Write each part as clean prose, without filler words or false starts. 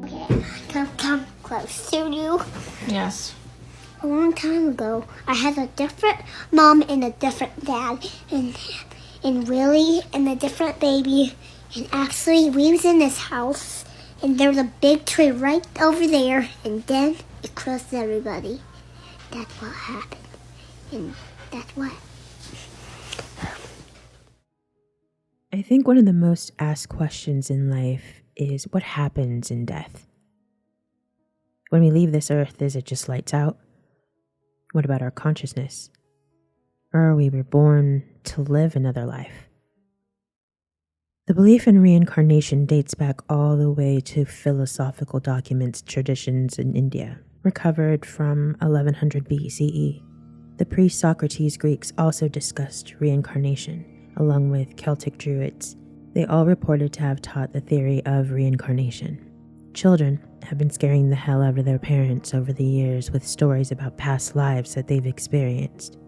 Okay, come close to you. Yes. A long time ago, I had a different mom and a different dad, and Willie and a different baby. And actually, we was in this house, and there was a big tree right over there, and then it crushed everybody. That's what happened, and that's what. I think one of the most asked questions in life is what happens in death? When we leave this earth, is it just lights out? What about our consciousness? Or are we reborn to live another life? The belief in reincarnation dates back all the way to philosophical documents, traditions in India, recovered from 1100 BCE. The pre-Socrates Greeks also discussed reincarnation, along with Celtic Druids. They all reported to have taught the theory of reincarnation. Children have been scaring the hell out of their parents over the years with stories about past lives that they've experienced.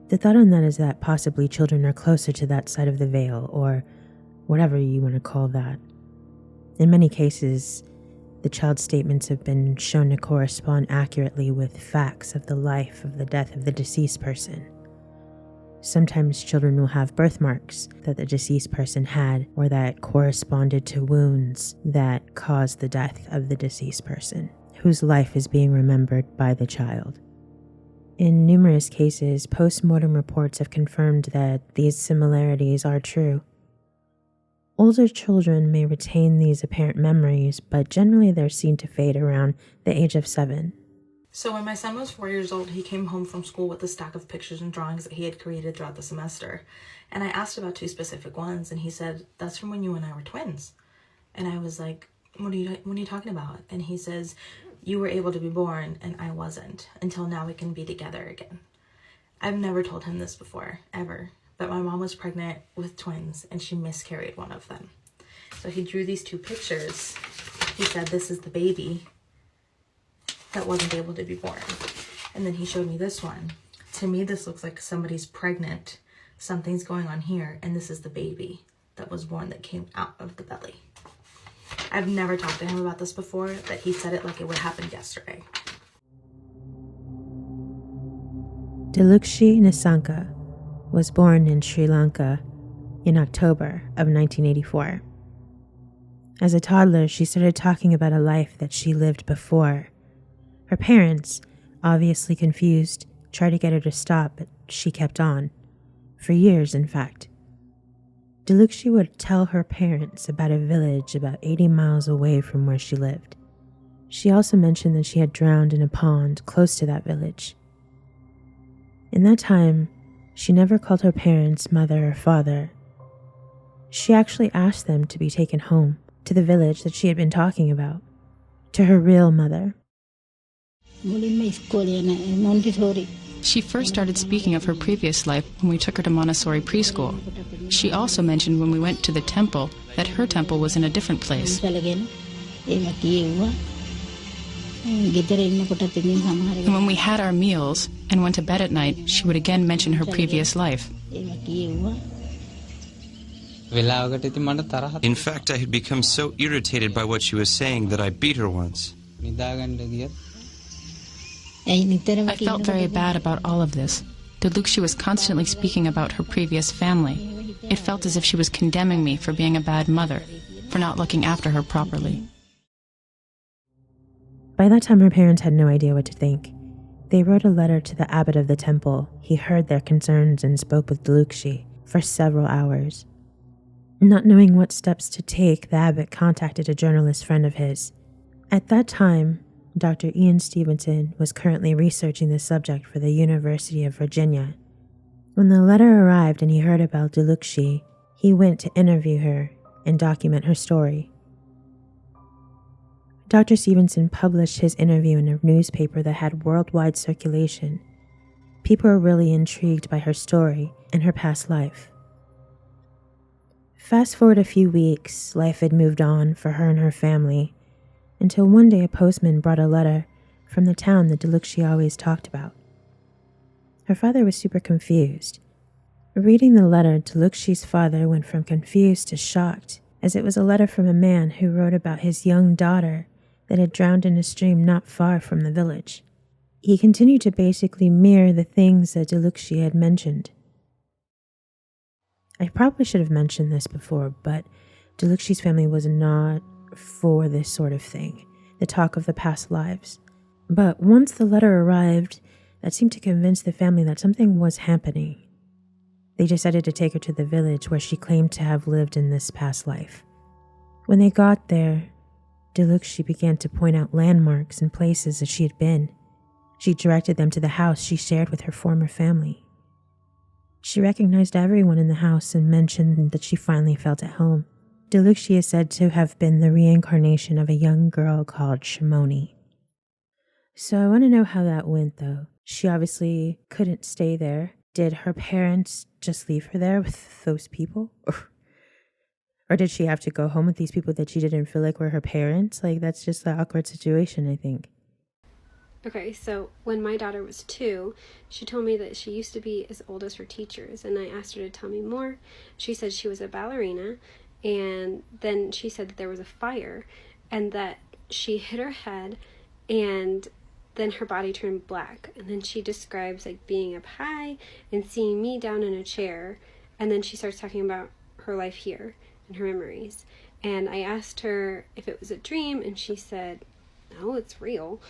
The thought on that is that possibly children are closer to that side of the veil, or whatever you want to call that. In many cases, the child's statements have been shown to correspond accurately with facts of the life of the death of the deceased person. Sometimes children will have birthmarks that the deceased person had or that corresponded to wounds that caused the death of the deceased person, whose life is being remembered by the child. In numerous cases, post-mortem reports have confirmed that these similarities are true. Older children may retain these apparent memories, but generally they're seen to fade around the age of 7. So when my son was 4 years old, he came home from school with a stack of pictures and drawings that he had created throughout the semester. And I asked about 2 specific ones, and he said, "That's from when you and I were twins." And I was like, what are you talking about? And he says, "You were able to be born, and I wasn't, until now we can be together again." I've never told him this before, ever. But my mom was pregnant with twins, and she miscarried one of them. So he drew these 2 pictures. He said, "This is the baby that wasn't able to be born." And then he showed me this one. To me, this looks like somebody's pregnant. Something's going on here, and this is the baby that was born that came out of the belly. I've never talked to him about this before, but he said it like it would happen yesterday. Dilukshi Nisanka was born in Sri Lanka in October of 1984. As a toddler, she started talking about a life that she lived before. Her parents, obviously confused, tried to get her to stop, but she kept on. For years, in fact. Dilukshi would tell her parents about a village about 80 miles away from where she lived. She also mentioned that she had drowned in a pond close to that village. In that time, she never called her parents mother or father. She actually asked them to be taken home, to the village that she had been talking about, to her real mother. She first started speaking of her previous life when we took her to Montessori preschool. She also mentioned when we went to the temple that her temple was in a different place. And when we had our meals and went to bed at night, she would again mention her previous life. In fact, I had become so irritated by what she was saying that I beat her once. I felt very bad about all of this. Dilukshi was constantly speaking about her previous family. It felt as if she was condemning me for being a bad mother, for not looking after her properly. By that time, her parents had no idea what to think. They wrote a letter to the abbot of the temple. He heard their concerns and spoke with Dilukshi for several hours. Not knowing what steps to take, the abbot contacted a journalist friend of his. At that time, Dr. Ian Stevenson was currently researching the subject for the University of Virginia. When the letter arrived and he heard about Dilukshi, he went to interview her and document her story. Dr. Stevenson published his interview in a newspaper that had worldwide circulation. People were really intrigued by her story and her past life. Fast forward a few weeks, life had moved on for her and her family, until one day a postman brought a letter from the town that Dilukshi always talked about. Her father was super confused. Reading the letter, Deluxi's father went from confused to shocked, as it was a letter from a man who wrote about his young daughter that had drowned in a stream not far from the village. He continued to basically mirror the things that Deluxi had mentioned. I probably should have mentioned this before, but Deluxi's family was not for this sort of thing, the talk of the past lives. But once the letter arrived, that seemed to convince the family that something was happening. They decided to take her to the village where she claimed to have lived in this past life. When they got there, Deluxi began to point out landmarks and places that she had been. She directed them to the house she shared with her former family. She recognized everyone in the house and mentioned that she finally felt at home. Deluxi is said to have been the reincarnation of a young girl called Shimoni. So I want to know how that went, though. She obviously couldn't stay there. Did her parents just leave her there with those people? Or did she have to go home with these people that she didn't feel like were her parents? Like, that's just an awkward situation, I think. Okay, so when my daughter was 2, she told me that she used to be as old as her teachers, and I asked her to tell me more. She said she was a ballerina, and then she said that there was a fire, and that she hit her head, and then her body turned black. And then she describes like being up high and seeing me down in a chair, and then she starts talking about her life here and her memories. And I asked her if it was a dream, and she said, no, it's real.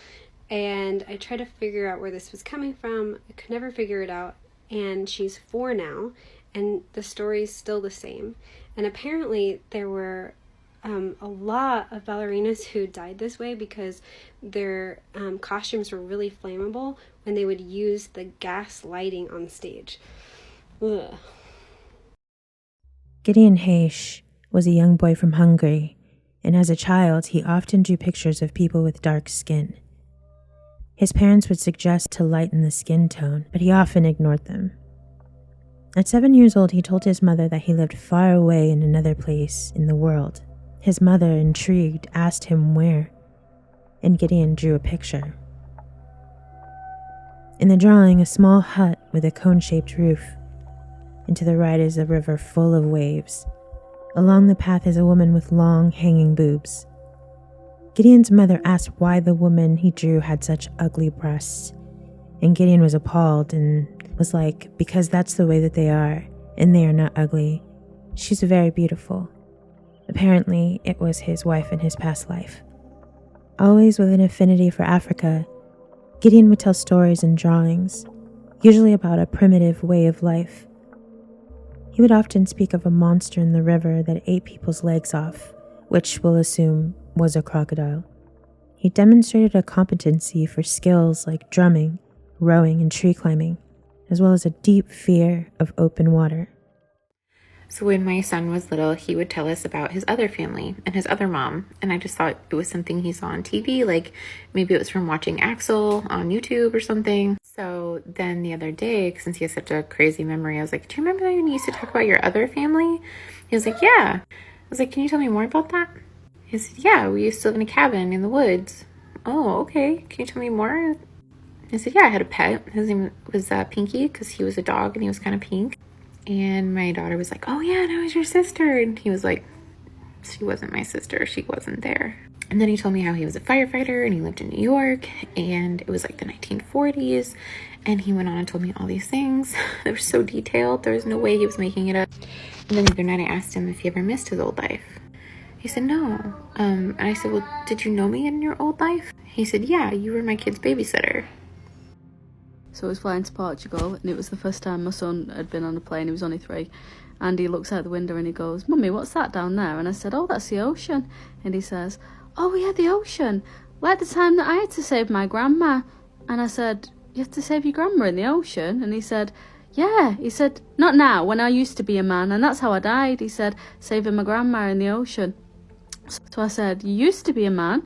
And I tried to figure out where this was coming from. I could never figure it out. And she's 4 now, and the story is still the same. And apparently there were a lot of ballerinas who died this way because their costumes were really flammable when they would use the gas lighting on stage. Ugh. Gideon Heish was a young boy from Hungary, and as a child, he often drew pictures of people with dark skin. His parents would suggest to lighten the skin tone, but he often ignored them. At 7 years old, he told his mother that he lived far away in another place in the world. His mother, intrigued, asked him where, and Gideon drew a picture. In the drawing, a small hut with a cone-shaped roof, and to the right is a river full of waves. Along the path is a woman with long, hanging boobs. Gideon's mother asked why the woman he drew had such ugly breasts, and Gideon was appalled and was like, because that's the way that they are, and they are not ugly. She's very beautiful. Apparently, it was his wife in his past life. Always with an affinity for Africa, Gideon would tell stories and drawings, usually about a primitive way of life. He would often speak of a monster in the river that ate people's legs off, which we'll assume was a crocodile. He demonstrated a competency for skills like drumming, rowing, and tree climbing, as well as a deep fear of open water. So when my son was little, he would tell us about his other family and his other mom. And I just thought it was something he saw on TV, like maybe it was from watching Axel on YouTube or something. So then the other day, since he has such a crazy memory, I was like, do you remember when you used to talk about your other family? He was like, yeah. I was like, can you tell me more about that? He said, yeah, we used to live in a cabin in the woods. Oh, okay. Can you tell me more? I said, yeah, I had a pet. His name was Pinky, because he was a dog and he was kind of pink. And my daughter was like, oh yeah, that was your sister. And he was like, she wasn't my sister. She wasn't there. And then he told me how he was a firefighter and he lived in New York and it was like the 1940s. And he went on and told me all these things. They were so detailed. There was no way he was making it up. And then the other night I asked him if he ever missed his old life. He said, no. And I said, well, did you know me in your old life? He said, yeah, you were my kid's babysitter. So I was flying to Portugal, and it was the first time my son had been on a plane. He was only 3. And he looks out the window and he goes, Mummy, what's that down there? And I said, oh, that's the ocean. And he says, oh, yeah, the ocean. Like the time that I had to save my grandma. And I said, you have to save your grandma in the ocean? And he said, yeah. He said, not now, when I used to be a man. And that's how I died. He said, saving my grandma in the ocean. So I said, you used to be a man?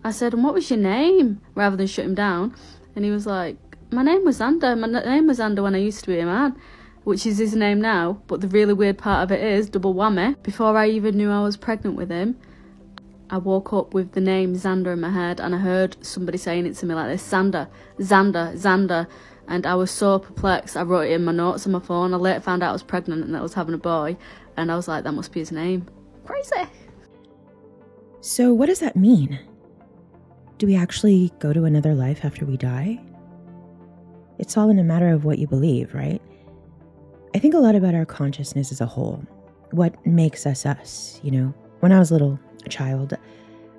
I said, and what was your name? Rather than shut him down. And he was like, my name was Xander. My name was Xander when I used to be a man, which is his name now. But the really weird part of it is, double whammy, before I even knew I was pregnant with him, I woke up with the name Xander in my head and I heard somebody saying it to me like this, Xander, Xander, Xander. And I was so perplexed. I wrote it in my notes on my phone. I later found out I was pregnant and that I was having a boy. And I was like, that must be his name. Crazy. So what does that mean? Do we actually go to another life after we die? It's all in a matter of what you believe, right? I think a lot about our consciousness as a whole. What makes us us, you know? When I was a child,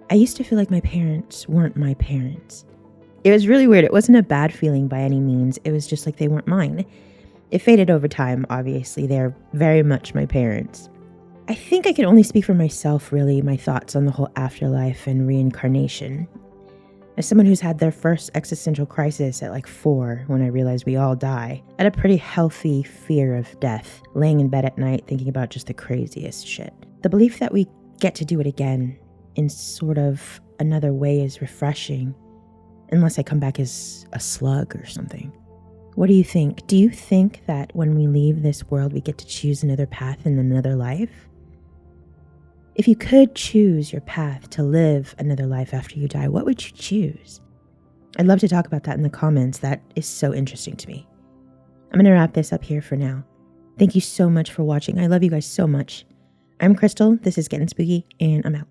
I used to feel like my parents weren't my parents. It was really weird. It wasn't a bad feeling by any means. It was just like they weren't mine. It faded over time, obviously. They're very much my parents. I think I can only speak for myself, really, my thoughts on the whole afterlife and reincarnation. As someone who's had their first existential crisis at like 4, when I realized we all die, I had a pretty healthy fear of death, laying in bed at night thinking about just the craziest shit. The belief that we get to do it again in sort of another way is refreshing, unless I come back as a slug or something. What do you think? Do you think that when we leave this world, we get to choose another path in another life? If you could choose your path to live another life after you die, what would you choose? I'd love to talk about that in the comments. That is so interesting to me. I'm going to wrap this up here for now. Thank you so much for watching. I love you guys so much. I'm Crystal. This is Getting Spooky, and I'm out.